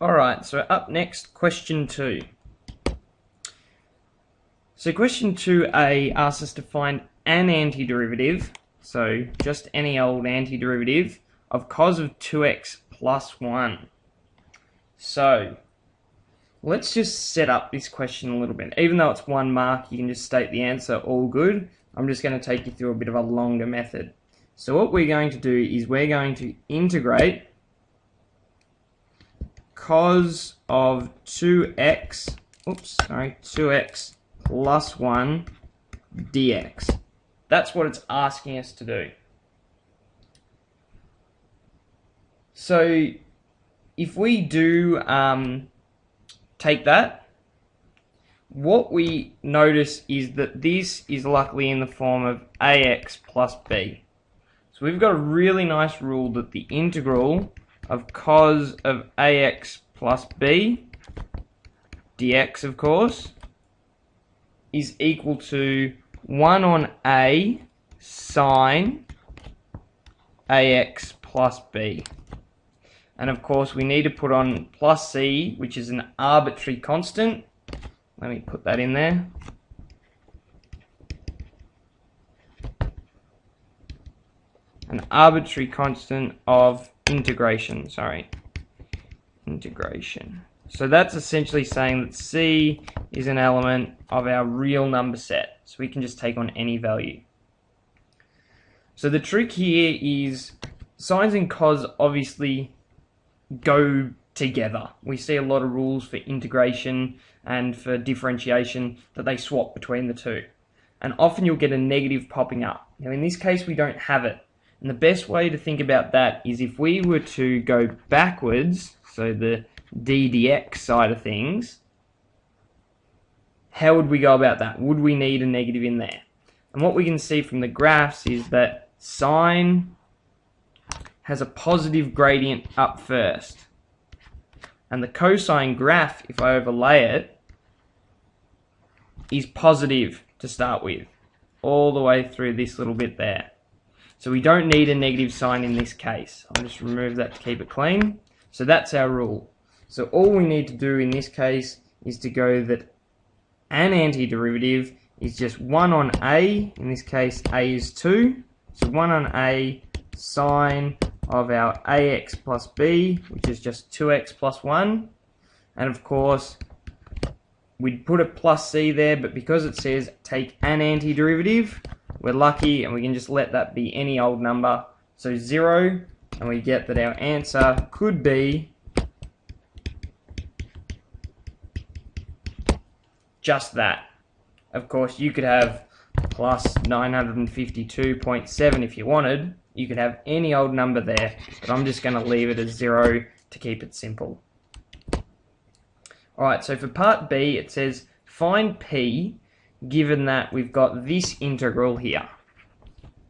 Alright, so up next, question 2. So question 2a asks us to find an antiderivative, so just any old antiderivative, of cos of 2x plus 1. So let's just set up this question a little bit. Even though it's 1 mark, you can just state the answer, all good. I'm just going to take you through a bit of a longer method. So what we're going to do is we're going to integrate cos of 2x plus 1 dx. That's what it's asking us to do. So if we do take that, what we notice is that this is luckily in the form of ax plus b. So we've got a really nice rule that the integral of cos of ax plus b dx, of course, is equal to 1 on a sine ax plus b. And of course we need to put on plus c, which is an arbitrary constant. Let me put that in there. An arbitrary constant of integration, integration. So that's essentially saying that c is an element of our real number set. So we can just take on any value. So the trick here is sines and cos obviously go together. We see a lot of rules for integration and for differentiation that they swap between the two. And often you'll get a negative popping up. Now in this case we don't have it. And the best way to think about that is if we were to go backwards, so the d dx side of things, how would we go about that? Would we need a negative in there? And what we can see from the graphs is that sine has a positive gradient up first. And the cosine graph, if I overlay it, is positive to start with, all the way through this little bit there. So we don't need a negative sign in this case. I'll just remove that to keep it clean. So that's our rule. So all we need to do in this case is to go that an antiderivative is just 1 on a, in this case a is 2, so 1 on a sine of our ax plus b, which is just 2x plus 1, and of course we'd put a plus c there, but because it says take an antiderivative, we're lucky and we can just let that be any old number, so 0, and we get that our answer could be just that. Of course, you could have plus 952.7 if you wanted. You could have any old number there, but I'm just going to leave it as 0 to keep it simple. Alright, so for part B, it says find P given that we've got this integral here,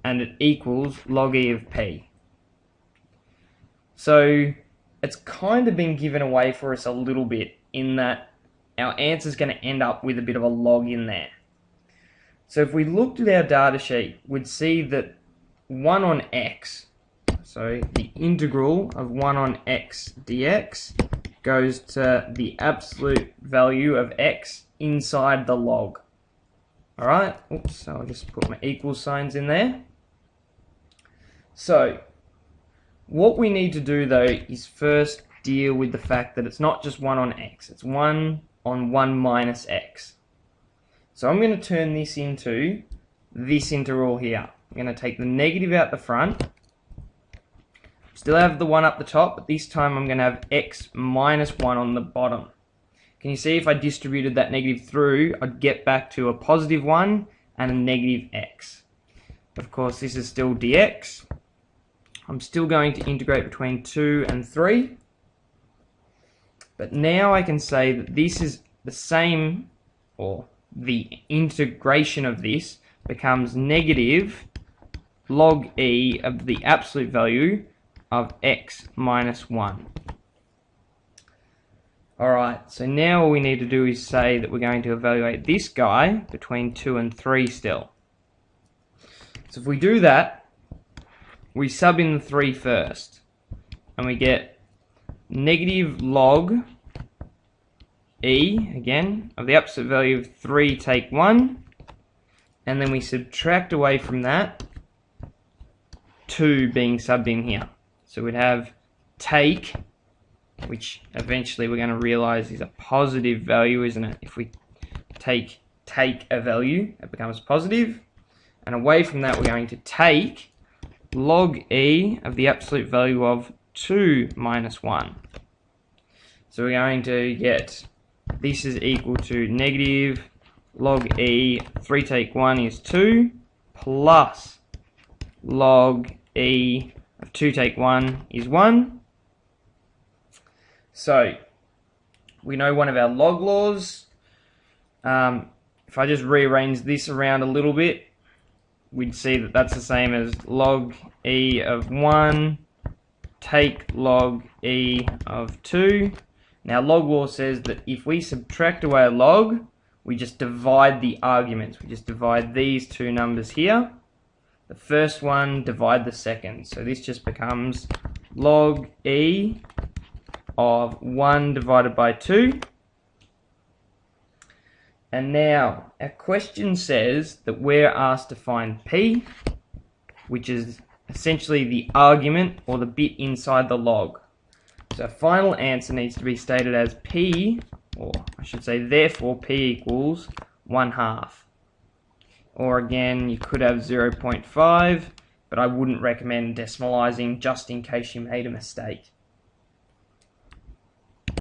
and it equals log e of P. So it's kind of been given away for us a little bit in that our answer is going to end up with a bit of a log in there. So if we looked at our data sheet, we'd see that 1 on x, so the integral of 1 on x dx goes to the absolute value of x inside the log. Alright, oops, so I'll just put my equal signs in there. So what we need to do though is first deal with the fact that it's not just 1 on x, it's 1 on 1 minus x. So I'm going to turn this into this integral here. I'm going to take the negative out the front, still have the 1 up the top, but this time I'm going to have x minus 1 on the bottom. Can you see if I distributed that negative through, I'd get back to a positive 1 and a negative x. Of course, this is still dx. I'm still going to integrate between 2 and 3. But now I can say that this is the same, or the integration of this becomes negative log e of the absolute value of x minus 1. Alright, so now all we need to do is say that we're going to evaluate this guy between 2 and 3 still. So if we do that, we sub in the 3 first, and we get negative log e, again, of the absolute value of 3 take 1, and then we subtract away from that 2 being subbed in here. So we'd have take, which eventually we're going to realize is a positive value, isn't it? If we take a value, it becomes positive. And away from that, we're going to take log e of the absolute value of 2 minus 1. So we're going to get this is equal to negative log e, 3 take 1 is 2, plus log e of 2 take 1 is 1. So we know one of our log laws. If I just rearrange this around a little bit, we'd see that that's the same as log e of 1 take log e of 2. Now log law says that if we subtract away a log, we just divide the arguments. We just divide these two numbers here. The first one, divide the second. So this just becomes log e of 1 divided by 2. And now our question says that we're asked to find p, which is essentially the argument or the bit inside the log. So our final answer needs to be stated as p, or I should say therefore p equals 1/2. Or again, you could have 0.5, but I wouldn't recommend decimalising just in case you made a mistake.